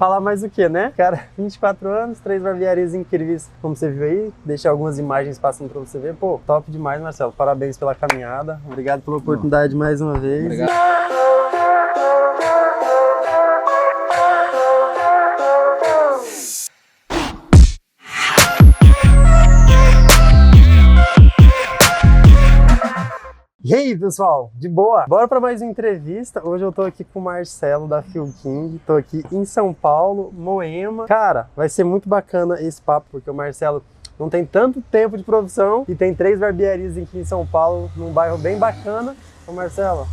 Falar mais o que, né? Cara, 24 anos, 3 barbearias incríveis, como você viu aí. Deixa algumas imagens passando pra você ver. Pô, top demais, Marcelo. Parabéns pela caminhada. Obrigado pela oportunidade mais uma vez. Obrigado. E aí, pessoal, de boa? Bora para mais uma entrevista. Hoje eu tô aqui com o Marcelo da Phil King. Tô aqui em São Paulo, Moema. Cara, vai ser muito bacana esse papo, porque o Marcelo não tem tanto tempo de profissão e tem 3 barbearias aqui em São Paulo, num bairro bem bacana. Então, Marcelo,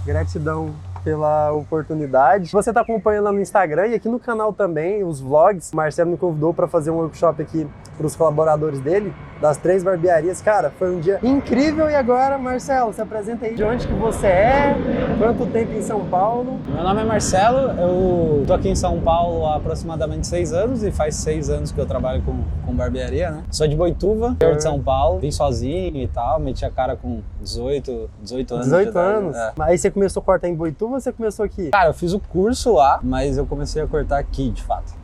gratidão pela oportunidade. Você tá acompanhando lá no Instagram e aqui no canal também, os vlogs. O Marcelo me convidou para fazer um workshop aqui para os colaboradores dele, das 3 barbearias. Cara, foi um dia incrível. E agora, Marcelo, se apresenta aí de onde que você é, quanto tempo em São Paulo? Meu nome é Marcelo, eu tô aqui em São Paulo há aproximadamente 6 anos e faz 6 anos que eu trabalho com barbearia, né? Sou de Boituva, interior de São Paulo, vim sozinho e tal, meti a cara com 18 anos. 18 anos? É. Aí você começou a cortar em Boituva ou você começou aqui? Cara, eu fiz o curso lá, mas eu comecei a cortar aqui, de fato.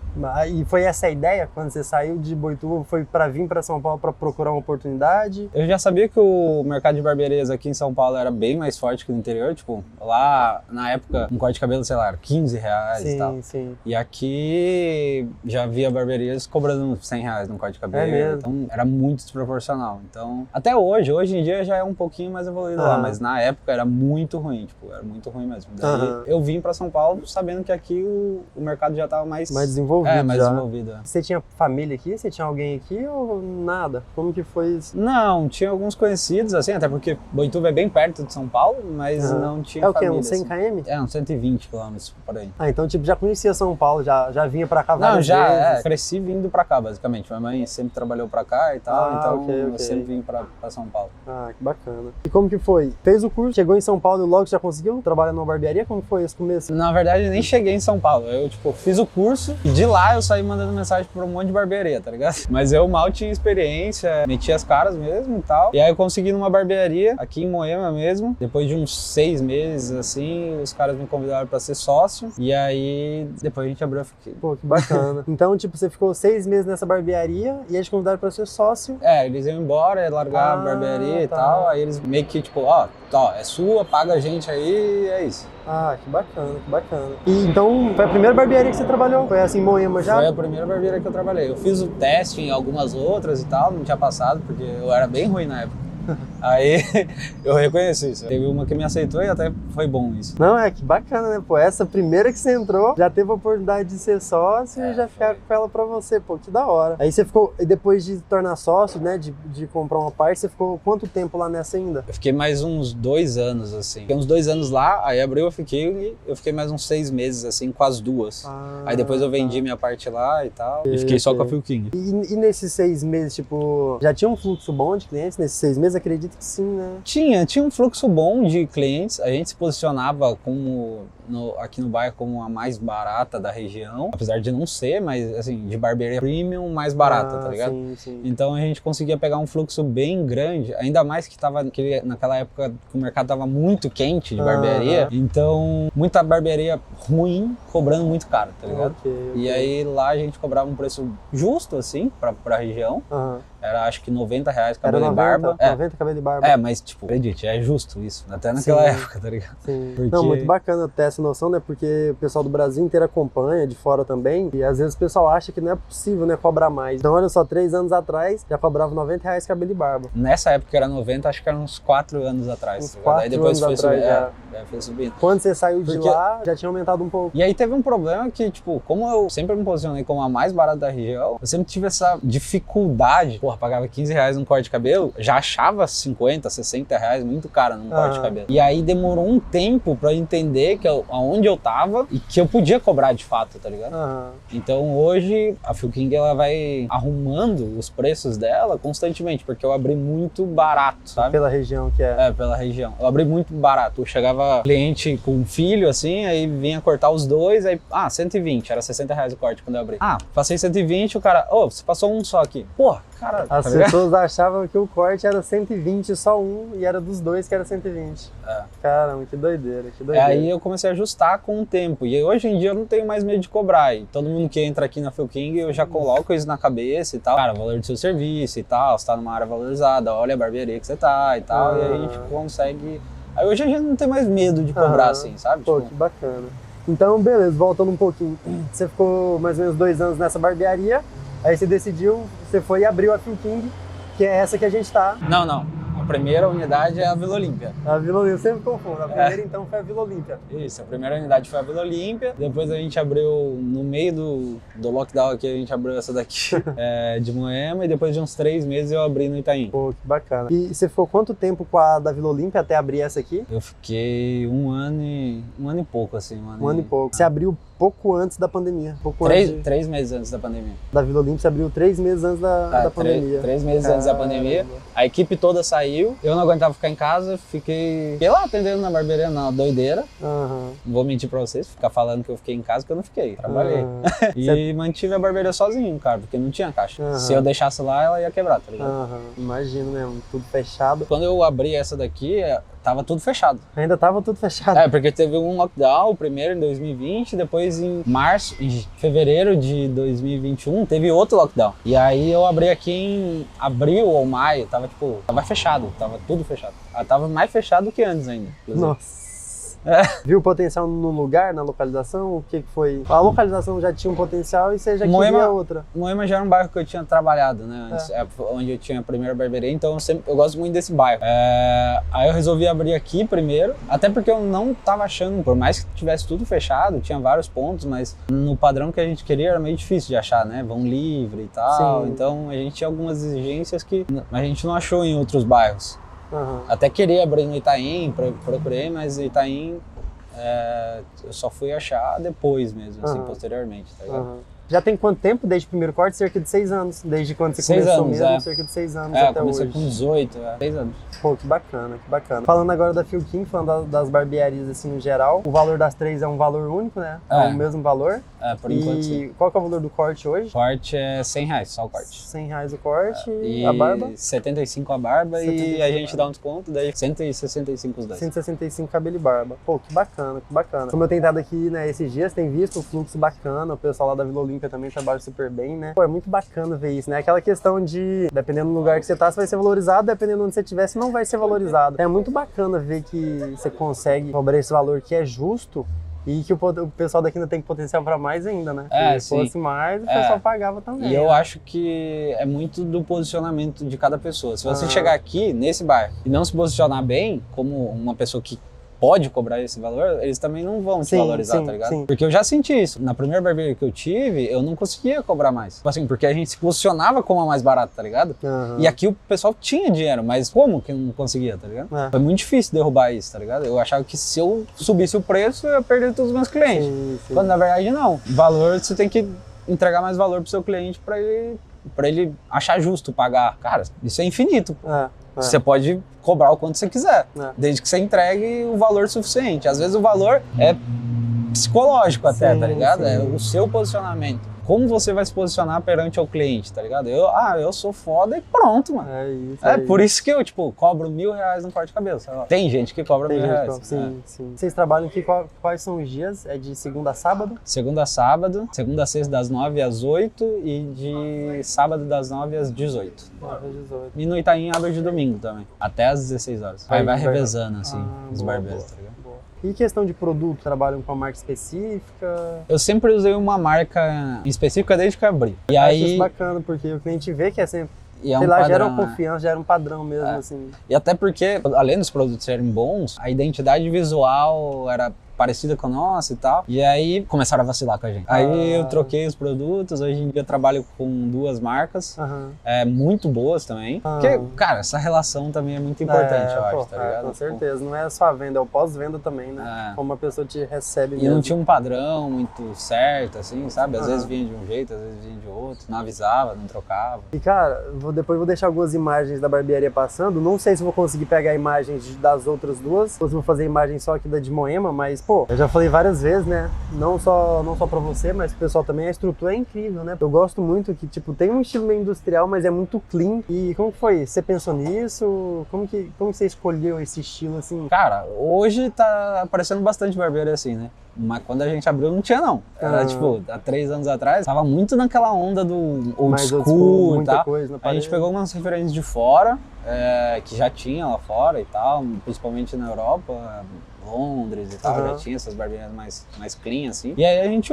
E foi essa a ideia, quando você saiu de Boituva, foi para vir para São Paulo para procurar uma oportunidade? Eu já sabia que o mercado de barbearias aqui em São Paulo era bem mais forte que no interior, tipo, lá na época um corte de cabelo, sei lá, era 15 reais e tal. Sim. E aqui já via barbearias cobrando 100 reais no corte de cabelo, mesmo? Então era muito desproporcional. Então, até hoje em dia já é um pouquinho mais evoluído lá, mas na época era muito ruim, tipo, era muito ruim mesmo. Daí eu vim para São Paulo sabendo que aqui o mercado já tava mais desenvolvido. mais desenvolvido. Você tinha família aqui? Você tinha alguém aqui ou nada? Como que foi isso? Não, tinha alguns conhecidos, assim, até porque Boituva é bem perto de São Paulo, mas não tinha família. É o quê? Uns 100 km? É, uns 120 km por aí. Ah, então tipo, já conhecia São Paulo, já vinha pra cá várias vezes? Não, já, cresci vindo pra cá, basicamente. Minha mãe sempre trabalhou pra cá e tal, então eu sempre vim pra São Paulo. Ah, que bacana. E como que foi? Fez o curso, chegou em São Paulo e logo já conseguiu trabalhar numa barbearia? Como foi esse começo? Na verdade, nem cheguei em São Paulo. Eu, tipo, fiz o curso e de lá eu saí mandando mensagem pra um monte de barbearia, tá ligado? Mas eu mal tinha experiência, meti as caras mesmo e tal. E aí eu consegui numa barbearia, aqui em Moema mesmo. Depois de uns 6 meses, assim, os caras me convidaram pra ser sócio. E aí, depois a gente abriu a Phil King. Pô, que bacana. Então, tipo, você ficou 6 meses nessa barbearia e eles te convidaram pra ser sócio? É, eles iam embora, ia largar a barbearia e tal. Aí eles meio que, tipo, ó, é sua, paga a gente aí e é isso. Ah, que bacana, que bacana. E então, foi a primeira barbearia que você trabalhou? Foi assim, em Moema já? Foi a primeira barbearia que eu trabalhei. Eu fiz o teste em algumas outras e tal, não tinha passado, porque eu era bem ruim na época. Aí eu reconheci isso. Teve uma que me aceitou e até foi bom isso. Não, que bacana, né? Pô, essa primeira que você entrou, já teve a oportunidade de ser sócio e já ficar com ela pra você. Pô, que da hora. Aí você ficou, e depois de se tornar sócio, né, de comprar uma parte, você ficou quanto tempo lá nessa ainda? Eu fiquei mais uns 2 anos, assim. Fiquei uns 2 anos lá, aí abriu, eu fiquei mais uns 6 meses, assim, com as duas. Aí depois eu vendi minha parte lá e tal, e fiquei só com a Phil King. E nesses 6 meses, tipo, já tinha um fluxo bom de clientes nesses 6 meses? Acredito que sim, né? Tinha um fluxo bom de clientes. A gente se posicionava aqui no bairro como a mais barata da região, apesar de não ser, mas assim, de barbearia premium mais barata, tá ligado? Sim. Então a gente conseguia pegar um fluxo bem grande, ainda mais que naquela época que o mercado tava muito quente de barbearia, então muita barbearia ruim cobrando muito caro, tá ligado? E aí lá a gente cobrava um preço justo, assim, pra região. Era acho que 90 reais cabelo e barba. 90 cabelo e barba. Mas tipo, acredite, é justo isso, até naquela época, tá ligado? Sim. Porque... Não, muito bacana ter essa noção, né? Porque o pessoal do Brasil inteiro acompanha, de fora também, e às vezes o pessoal acha que não é possível, né, cobrar mais. Então, olha só, 3 anos atrás, já cobrava 90 reais cabelo e barba. Nessa época que era 90, acho que era uns 4 anos atrás. Uns 4 aí depois anos foi atrás, foi subindo. Quando você saiu de lá, já tinha aumentado um pouco. E aí teve um problema que, tipo, como eu sempre me posicionei como a mais barata da região, eu sempre tive essa dificuldade. Porra, pagava 15 reais num corte de cabelo, já achava 50, 60 reais muito caro num corte de cabelo. E aí demorou um tempo pra eu entender que aonde eu tava e que eu podia cobrar de fato, tá ligado? Então hoje a Phil King, ela vai arrumando os preços dela constantemente, porque eu abri muito barato, sabe? Pela região que é. Pela região. Eu abri muito barato. Chegava cliente com um filho, assim, aí vinha cortar os dois, aí, 120, era 60 reais o corte quando eu abri. Passei 120, o cara, você passou um só aqui. Porra, cara. As tá ligado? pessoas achavam que o corte era 120 só um e era dos dois que era 120. É. Caramba, que doideira, que É, doideira. aí eu comecei a ajustar com o tempo. E hoje em dia eu não tenho mais medo de cobrar. E todo mundo que entra aqui na Phil King, eu já coloco isso na cabeça e tal. Cara, o valor do seu serviço e tal, você tá numa área valorizada, olha a barbearia que você tá e tal. E aí a gente consegue... Aí hoje a gente não tem mais medo de cobrar, assim, sabe? Pô, Tipo, que bacana. Então, beleza, voltando um pouquinho. Você ficou mais ou menos 2 anos nessa barbearia, aí você decidiu, você foi e abriu a Phil King, que é essa que a gente tá. Não. A primeira unidade é a Vila Olímpia. A Vila Olímpia, eu sempre confundo. A primeira então foi a Vila Olímpia. Isso, a primeira unidade foi a Vila Olímpia. Depois a gente abriu, no meio do lockdown aqui, a gente abriu essa daqui de Moema. E depois de uns 3 meses eu abri no Itaim. Pô, que bacana. E você ficou quanto tempo com a da Vila Olímpia até abrir essa aqui? Eu fiquei um ano e pouco, assim. Um ano e pouco. Você abriu pouco antes da pandemia. Pouco antes de... 3 meses antes da pandemia. Da Vila Olímpia, você abriu 3 meses antes da pandemia. 3 meses antes da pandemia. A equipe toda saiu, eu não aguentava ficar em casa, fiquei lá atendendo na barbearia, na doideira. Aham. Não vou mentir pra vocês, ficar falando que eu fiquei em casa, que eu não fiquei, trabalhei. Aham. E mantive a barbearia sozinho, cara, porque não tinha caixa. Aham. Se eu deixasse lá, ela ia quebrar, tá ligado? Aham. Imagino mesmo, tudo fechado. Quando eu abri essa daqui, tava tudo fechado. Ainda tava tudo fechado. É, porque teve um lockdown, o primeiro em 2020, depois em fevereiro de 2021, teve outro lockdown. E aí eu abri aqui em abril ou maio, tava fechado, tava tudo fechado. Tava mais fechado do que antes ainda. Inclusive. Nossa. Viu o potencial no lugar, na localização? O que foi? A localização já tinha um potencial e você já queria outra. Moema já era um bairro que eu tinha trabalhado, né? Antes, onde eu tinha a primeira barbearia, então eu gosto muito desse bairro. Aí eu resolvi abrir aqui primeiro, até porque eu não tava achando, por mais que tivesse tudo fechado, tinha vários pontos, mas no padrão que a gente queria era meio difícil de achar, né? Vão livre e tal. Sim. Então a gente tinha algumas exigências que a gente não achou em outros bairros. Uhum. Até queria abrir no Itaim, procurei, mas Itaim eu só fui achar depois mesmo, assim, posteriormente, tá ligado? Uhum. Já tem quanto tempo desde o primeiro corte? Cerca de 6 anos. Desde quando você começou mesmo? Cerca de 6 anos até hoje. Comecei com 18, 6 anos. Pô, que bacana, que bacana. Falando agora da Phil King, falando das barbearias assim no geral, o valor das 3 é um valor único, né? É o mesmo valor. Por enquanto sim. E qual que é o valor do corte hoje? O corte é R$100, só o corte. R$100 o corte e a barba? 75 a barba 75 e a gente dá um desconto, daí 165 os 10. 165 cabelo e barba. Pô, que bacana, que bacana. Como eu tenho estado aqui, né, esses dias, tem visto o fluxo bacana, o pessoal lá da Vila Olímpia também trabalha super bem, né? Pô, é muito bacana ver isso, né? Aquela questão de, dependendo do lugar que você tá, você vai ser valorizado, dependendo de onde você estiver, você não vai ser valorizado. É muito bacana ver que você consegue cobrar esse valor que é justo e que o pessoal daqui ainda tem potencial para mais ainda, né? Se fosse mais, o pessoal pagava também. E eu acho que é muito do posicionamento de cada pessoa. Se você chegar aqui, nesse bairro, e não se posicionar bem, como uma pessoa que pode cobrar esse valor, eles também não vão te valorizar, tá ligado? Sim. Porque eu já senti isso. Na primeira barbearia que eu tive, eu não conseguia cobrar mais. Tipo assim, porque a gente se posicionava como a mais barata, tá ligado? Uhum. E aqui o pessoal tinha dinheiro, mas como que não conseguia, tá ligado? Foi muito difícil derrubar isso, tá ligado? Eu achava que se eu subisse o preço, eu ia perder todos os meus clientes. Sim. Quando na verdade não. Valor, você tem que entregar mais valor pro seu cliente pra ele achar justo pagar. Cara, isso é infinito. Você pode cobrar o quanto você quiser, desde que você entregue o valor suficiente. Às vezes o valor é psicológico até, tá ligado? É o seu posicionamento. Como você vai se posicionar perante ao cliente, tá ligado? Eu sou foda e pronto, mano. É isso. Por isso que eu, cobro R$1.000 no corte de cabelo, sei lá. Tem gente que cobra R$1.000. Sim. Vocês trabalham aqui, quais são os dias? É de segunda a sábado? Segunda a sábado, segunda a sexta das 9 às 8 e de sábado das 9 às 18. 9 às 18. E no Itaim abre de domingo também, até às 16 horas. Aí vai revezando, assim, os barbeiros, tá ligado? E questão de produto, trabalham com uma marca específica? Eu sempre usei uma marca específica desde que eu abri. E aí... Acho isso bacana, porque o cliente vê que é sempre... sei lá, gera uma confiança, gera um padrão mesmo, assim. E até porque, além dos produtos serem bons, a identidade visual era parecida com a nossa e tal. E aí começaram a vacilar com a gente. Aí eu troquei os produtos, hoje em dia eu trabalho com 2 marcas, muito boas também. Porque, cara, essa relação também é muito importante, eu acho, tá ligado? Com certeza, não é só a venda, é o pós-venda também, né? Como a pessoa te recebe mesmo. E não tinha um padrão muito certo, assim, sabe? Às vezes vinha de um jeito, às vezes vinha de outro, não avisava, não trocava. E, cara, depois vou deixar algumas imagens da barbearia passando, não sei se vou conseguir pegar imagens das outras duas, ou se vou fazer imagem só aqui da de Moema, mas pô, eu já falei várias vezes, né? Não só pra você, mas pro pessoal também, a estrutura é incrível, né? Eu gosto muito que, tipo, tem um estilo meio industrial, mas é muito clean. E como que foi? Você pensou nisso? Como que você escolheu esse estilo, assim? Cara, hoje tá aparecendo bastante barbeiro assim, né? Mas quando a gente abriu não tinha não. Era tipo, há 3 anos atrás, tava muito naquela onda do old school e tal. A gente pegou umas referências de fora, que já tinha lá fora e tal, principalmente na Europa, Londres e tal, já tinha essas barbearias mais clean assim. E aí a gente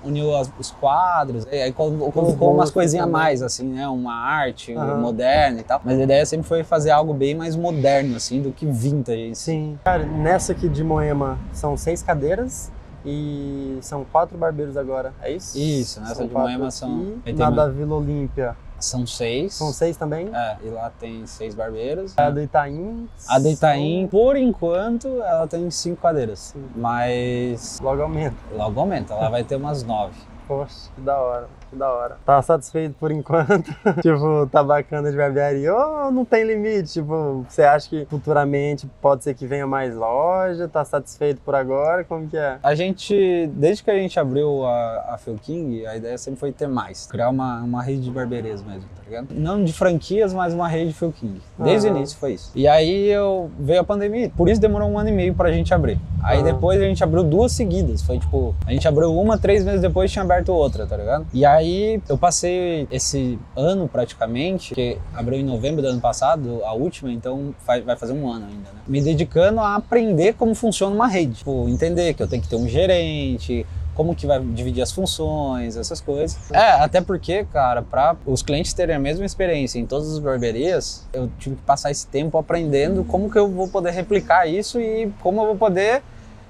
uniu os quadros, aí colocou umas coisinhas a mais, assim, né? Uma arte moderna e tal. Mas a ideia sempre foi fazer algo bem mais moderno, assim, do que vintage. Sim. Cara, nessa aqui de Moema são 6 cadeiras e são 4 barbeiros agora, é isso? Isso, nessa de Moema são... Na da Vila Olímpia. São 6. São 6 também? E lá tem 6 barbeiros. A do Itaim? A do Itaim, por enquanto, ela tem 5 cadeiras. Sim. Mas... Logo aumenta. Logo aumenta, ela vai ter umas 9. Poxa, que da hora. Que da hora. Tá satisfeito por enquanto? Tipo, tá bacana de barbearia? Ou não tem limite? Tipo, você acha que futuramente pode ser que venha mais loja? Tá satisfeito por agora? Como que é? A gente, desde que a gente abriu a Phil King, a ideia sempre foi ter mais. Criar uma rede de barbearias mesmo, tá ligado? Não de franquias, mas uma rede de Phil King. Desde o início foi isso. E aí veio a pandemia, por isso demorou 1 ano e meio pra gente abrir. Aí depois a gente abriu 2 seguidas. Foi tipo, a gente abriu uma, 3 meses depois tinha aberto outra, tá ligado? E aí eu passei esse ano praticamente, que abriu em novembro do ano passado, a última, então vai fazer 1 ano ainda, né? Me dedicando a aprender como funciona uma rede. Tipo, entender que eu tenho que ter um gerente, como que vai dividir as funções, essas coisas. Até porque, cara, para os clientes terem a mesma experiência em todas as barbearias, eu tive que passar esse tempo aprendendo como que eu vou poder replicar isso e como eu vou poder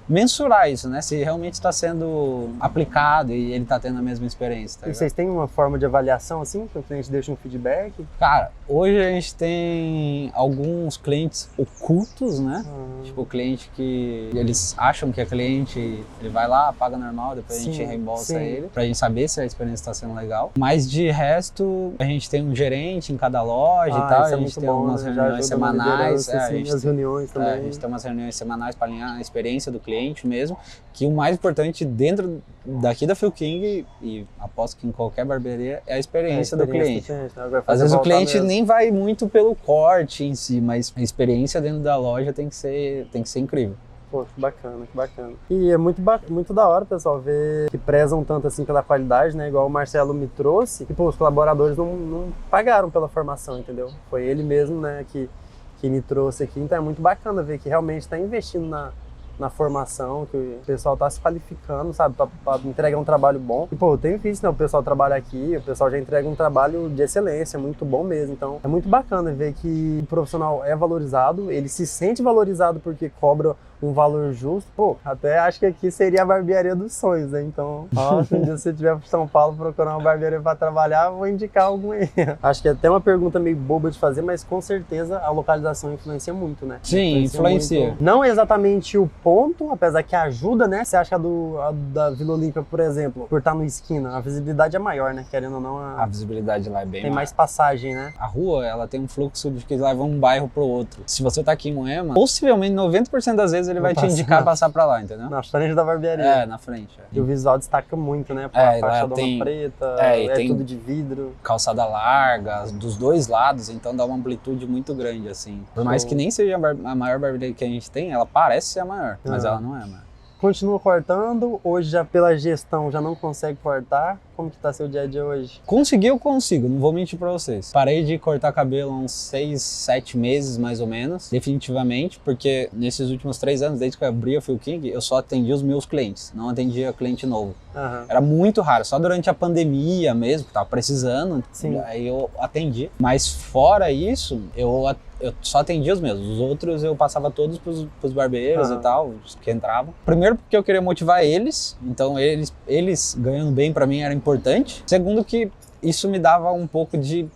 mensurar isso, né? Se realmente está sendo aplicado e ele está tendo a mesma experiência. Tá e vocês têm uma forma de avaliação assim, que o cliente deixa um feedback? Cara, hoje a gente tem alguns clientes ocultos, né? Tipo, o cliente que eles acham que é cliente, ele vai lá, paga normal, depois a gente reembolsa ele, pra gente saber se a experiência está sendo legal. Mas de resto, a gente tem um gerente em cada loja e tal, a gente tem algumas reuniões semanais. As reuniões também. A gente tem umas reuniões semanais para alinhar a experiência do cliente mesmo, que o mais importante dentro daqui da Phil King, e aposto que em qualquer barbearia, é a experiência do cliente. Às vezes o cliente nem vai muito pelo corte em si, mas a experiência dentro da loja tem que ser incrível. Pô, que bacana, que bacana. E é muito da hora, pessoal, ver que prezam tanto assim pela qualidade, né? Igual o Marcelo me trouxe, e pô, os colaboradores não pagaram pela formação, entendeu? Foi ele mesmo, né, que me trouxe aqui, então é muito bacana ver que realmente está investindo na formação, que o pessoal tá se qualificando, sabe, pra entregar um trabalho bom. E, pô, eu tenho visto, né, o pessoal trabalha aqui, o pessoal já entrega um trabalho de excelência, muito bom mesmo. Então, é muito bacana ver que o profissional é valorizado, ele se sente valorizado porque cobra um valor justo. Pô, até acho que aqui seria a barbearia dos sonhos, né? Então, se um dia você estiver para São Paulo procurar uma barbearia para trabalhar, eu vou indicar algum aí. Acho que é até uma pergunta meio boba de fazer, mas com certeza a localização influencia muito, né? Sim, influencia. Muito. Não exatamente o ponto, apesar que ajuda, né? Você acha que a da Vila Olímpia, por exemplo, por estar no esquina, a visibilidade é maior, né? Querendo ou não, a visibilidade lá é bem tem mais passagem, né? A rua, ela tem um fluxo de que leva um bairro pro outro. Se você tá aqui em Moema, possivelmente 90% das vezes ele vai te indicar passar pra lá, entendeu? Na frente da barbearia. Na frente. E o visual destaca muito, né? A faixa doma preta, tem tudo de vidro. Calçada larga, dos 2 lados, então dá uma amplitude muito grande, assim. Por mais que nem seja a maior barbearia que a gente tem, ela parece ser a maior, mas ela não é a maior. Continua cortando, hoje já pela gestão já não consegue cortar. Como que tá seu dia a dia hoje? Conseguir eu consigo, não vou mentir pra vocês. Parei de cortar cabelo há uns 6, 7 meses mais ou menos, definitivamente, porque nesses últimos 3 anos, desde que eu abri a Phil King, eu só atendi os meus clientes, não atendia cliente novo. Era muito raro, só durante a pandemia mesmo, que tava precisando, aí eu atendi. Mas fora isso, eu só atendia os meus. Os outros eu passava todos pros barbeiros e tal, os que entravam. Primeiro porque eu queria motivar eles, então eles ganhando bem pra mim era importante. Segundo que isso me dava um pouco de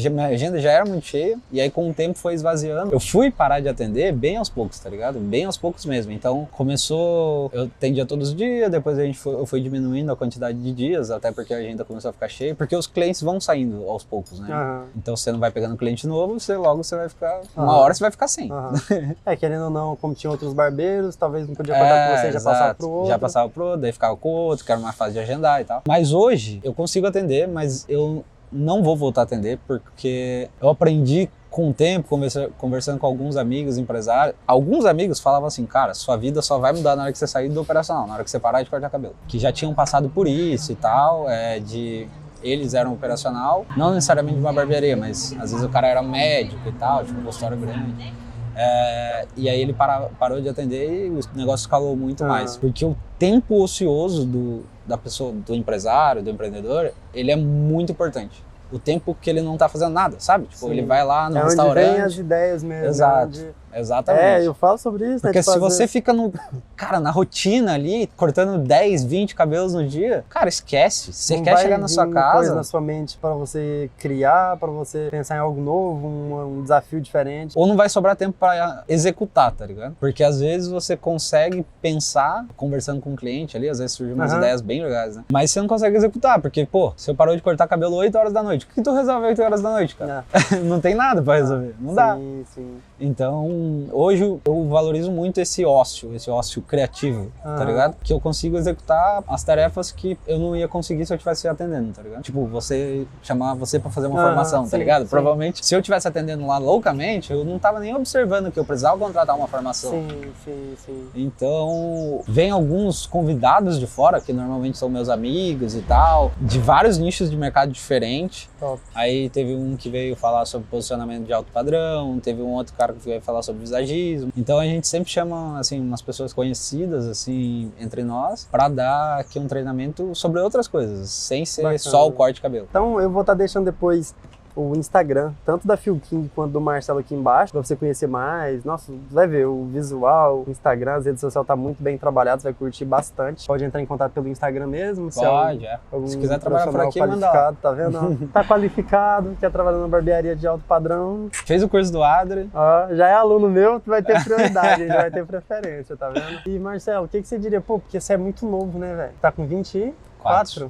minha agenda já era muito cheia, e aí com o tempo foi esvaziando. Eu fui parar de atender bem aos poucos, tá ligado? Bem aos poucos mesmo. Então começou, eu atendia todos os dias, depois eu fui diminuindo a quantidade de dias, até porque a agenda começou a ficar cheia, porque os clientes vão saindo aos poucos, né? Então você não vai pegando cliente novo, logo você vai ficar, uma hora você vai ficar sem. Querendo ou não, como tinha outros barbeiros, talvez não podia acordar com você, já passava pro outro. Já passava pro outro, daí ficava com o outro, que era uma fase de agendar e tal. Mas hoje eu consigo atender, mas eu não vou voltar a atender porque eu aprendi com o tempo, conversando com alguns amigos empresários. Alguns amigos falavam assim, cara, sua vida só vai mudar na hora que você sair do operacional, na hora que você parar de cortar cabelo. Que já tinham passado por isso e tal, eles eram operacional, não necessariamente de uma barbearia, mas às vezes o cara era médico e tal, tipo um consultório grande. E aí ele parou de atender e o negócio escalou muito mais. Porque o tempo ocioso da pessoa, do empresário, do empreendedor, ele é muito importante. O tempo que ele não tá fazendo nada, sabe? Tipo, ele vai lá no restaurante. Onde vem as ideias mesmo. Exato. Exatamente. Eu falo sobre isso, porque se você fica na rotina ali, cortando 10, 20 cabelos no dia, cara, esquece. Você quer chegar na sua casa. Coisa na sua mente para você criar, para você pensar em algo novo, um desafio diferente. Ou não vai sobrar tempo para executar, tá ligado? Porque às vezes você consegue pensar, conversando com o cliente ali, às vezes surgem umas ideias bem legais, né? Mas você não consegue executar, porque, você parou de cortar cabelo 8 horas da noite. O que tu resolve 8 horas da noite, cara? Não tem nada para resolver. Não dá. Sim. Então, hoje eu valorizo muito esse ócio criativo, tá ligado? Que eu consigo executar as tarefas que eu não ia conseguir se eu estivesse atendendo, tá ligado? Tipo, chamar você pra fazer uma formação, tá ligado? Sim. Provavelmente, se eu estivesse atendendo lá loucamente, eu não tava nem observando que eu precisava contratar uma formação. Sim. Então, vem alguns convidados de fora, que normalmente são meus amigos e tal, de vários nichos de mercado diferentes. Top. Aí teve um que veio falar sobre posicionamento de alto padrão, teve um outro cara que veio falar sobre visagismo. Então a gente sempre chama, assim, umas pessoas conhecidas, assim, entre nós, para dar aqui um treinamento sobre outras coisas, sem ser só o corte de cabelo. Então eu vou estar deixando depois o Instagram, tanto da Phil King quanto do Marcelo aqui embaixo, pra você conhecer mais. Nossa, vai ver o visual, o Instagram, as redes sociais tá muito bem trabalhado, você vai curtir bastante. Pode entrar em contato pelo Instagram mesmo. Pode, Se quiser trabalhar por aqui, manda lá. Tá vendo? Tá qualificado, quer trabalhar numa barbearia de alto padrão. Fez o curso do Adri. Já é aluno meu, tu vai ter prioridade, já vai ter preferência, tá vendo? E Marcelo, o que você diria? Porque você é muito novo, né, velho? Tá com 24?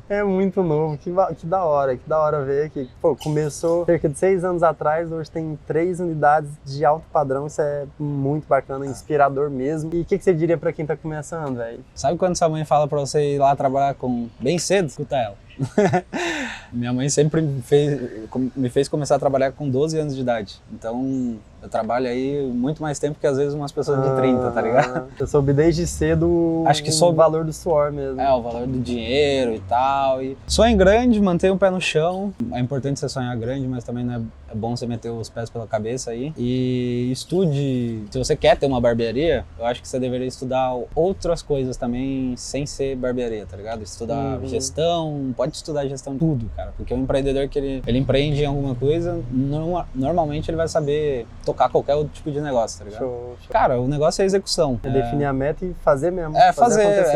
É muito novo, que da hora ver que, começou cerca de 6 anos atrás, hoje tem 3 unidades de alto padrão, isso é muito bacana, inspirador mesmo. E o que você diria pra quem tá começando, velho? Sabe quando sua mãe fala pra você ir lá trabalhar bem cedo? Escuta ela. Minha mãe sempre me fez começar a trabalhar com 12 anos de idade, então eu trabalho aí muito mais tempo que às vezes umas pessoas de 30, tá ligado? Eu soube desde cedo o valor do suor mesmo. O valor do dinheiro e tal. E sonhe grande, mantenha o pé no chão. É importante você sonhar grande, mas também é bom você meter os pés pela cabeça aí. E estude. Se você quer ter uma barbearia, eu acho que você deveria estudar outras coisas também sem ser barbearia, tá ligado? Estudar gestão, pode estudar gestão tudo, cara. Porque o empreendedor que ele empreende em alguma coisa, normalmente ele vai saber tocar qualquer outro tipo de negócio, tá ligado? Show. Cara, o negócio é execução. Definir a meta e fazer mesmo.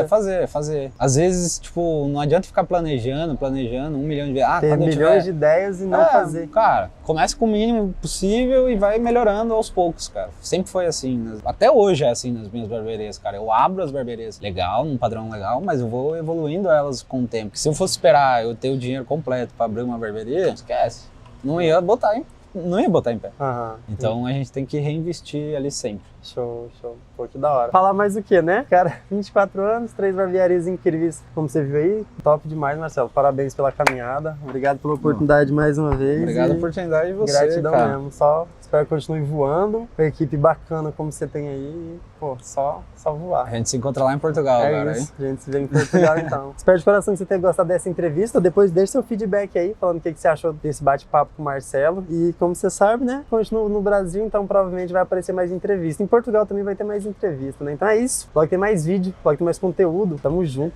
Fazer. Às vezes, tipo, não adianta ficar planejando 1 milhão de vezes. Ter milhões de ideias e não fazer. Cara, comece com o mínimo possível e vai melhorando aos poucos, cara. Sempre foi assim, né? Até hoje é assim nas minhas barbearias, cara. Eu abro as barbearias legal, num padrão legal, mas eu vou evoluindo elas com o tempo. Porque se eu fosse esperar eu ter o dinheiro completo pra abrir uma barbearia, esquece. Não ia botar em pé. Então a gente tem que reinvestir ali sempre. Show. Pô, que da hora. Falar mais o que, né? Cara, 24 anos, 3 barbearias incríveis, como você viu aí. Top demais, Marcelo. Parabéns pela caminhada. Obrigado pela oportunidade mais uma vez. Obrigado pela oportunidade de você, gratidão cara. Mesmo. Só espero que continue voando. Com a equipe bacana como você tem aí. Pô, só voar. A gente se encontra lá em Portugal agora, hein? A gente se vê em Portugal então. Espero de coração que você tenha gostado dessa entrevista. Depois deixe seu feedback aí, falando o que você achou desse bate-papo com o Marcelo. E como você sabe, né? Continuo no Brasil, então provavelmente vai aparecer mais entrevista. Em Portugal também vai ter mais entrevista, né? Então é isso. Logo tem mais vídeo, logo tem mais conteúdo. Tamo junto.